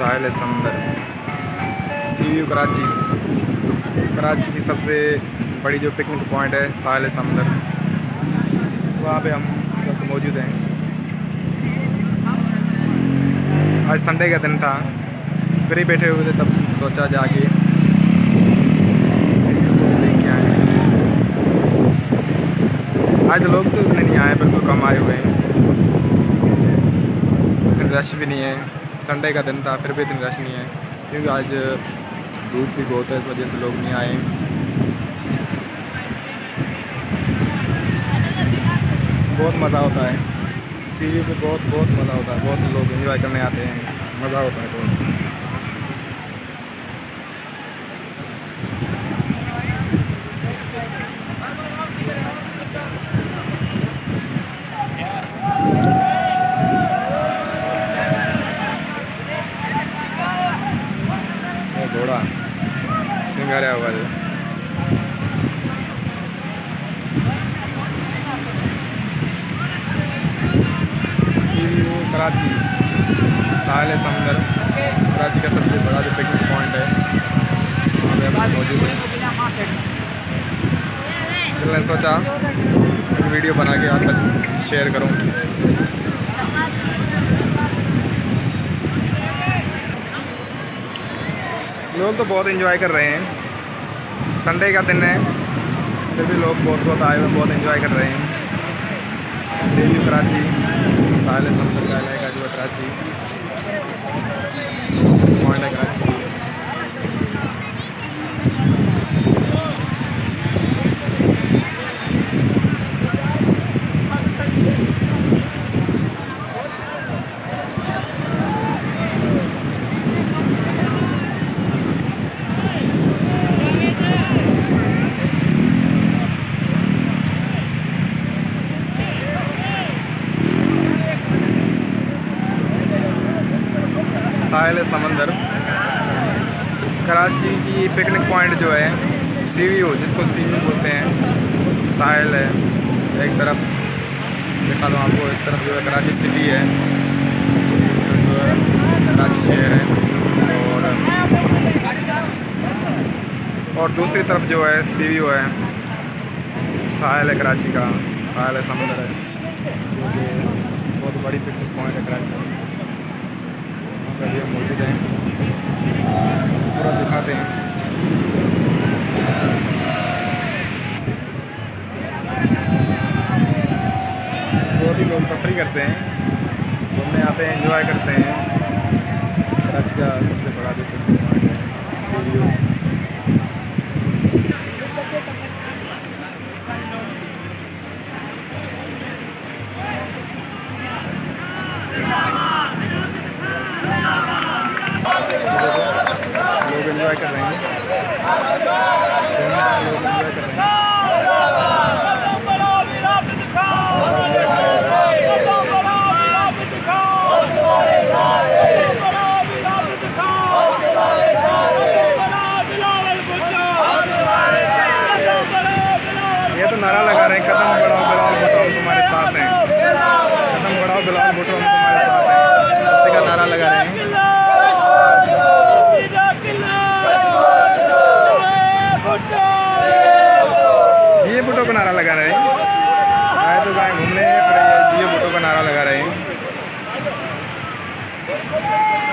साहिल समंदर सी व्यू कराची। कराची की सबसे बड़ी जो पिकनिक पॉइंट है साहिल समंदर, वहाँ पे हम इस वक्त मौजूद हैं। आज संडे का दिन था, फ्री बैठे हुए थे, तब सोचा जाके सी व्यू को देख के आए। आज लोग तो इतने नहीं आए, बिल्कुल कम आए हुए हैं, इतनी रश भी नहीं है। संडे का दिन था फिर भी इतनी रश नहीं है, क्योंकि आज धूप भी बहुत है, इस वजह से लोग नहीं आए। बहुत मज़ा होता है सी व्यू पे, बहुत मज़ा होता है, बहुत लोग एंजॉय करने आते हैं, मज़ा होता है बहुत। घोड़ा सिंगारा हुआ है। सी व्यू कराची साहिल समंदर, कराची का सबसे बड़ा जो पिकनिक पॉइंट है, वहाँ पे मौजूद है। फिर मैंने सोचा एक वीडियो बना के आप तक शेयर करूँ। लोग तो बहुत एंजॉय कर रहे हैं, संडे का दिन है, फिर भी लोग बहुत आए हुए, बहुत एंजॉय कर रहे हैं। सी व्यू कराची साहिल समंदर का इलाका जो है कराची पॉइंट है कराची। साहिल समंदर कराची की पिकनिक पॉइंट जो है, सी व्यू जिसको सी व्यू बोलते हैं, साहिल है एक तरफ, दिखा दो आपको, इस तरफ जो है कराची सिटी है, जो है कराची शहर है, और दूसरी तरफ जो है सी व्यू है, साहिल है कराची का, साहिल समंदर है, जो कि बहुत बड़ी पिकनिक पॉइंट है कराची में। अभी हम मौजूद हैं, पूरा दिखाते हैं। बहुत ही लोग तफरी करते हैं, घूमने आते हैं, एंजॉय करते हैं। कराची का सबसे बड़ा जो पिकनिक पॉइंट है सी व्यू। लोग एंजॉय कर रहे हैं, लोग एंजॉय कर रहे हैं। ये तो नारा लगा रहे हैं, कदम बढ़ाओ बिलाल भुट्टो हम तुम्हारे साथ हैं, कदम बढ़ाओ बिलाल भुट्टो हम तुम्हारे साथ हैं, उसी का नारा लगा रहे हैं। जी भुट्टो को नारा लगा रहे हैं, आए तो गाय घूमने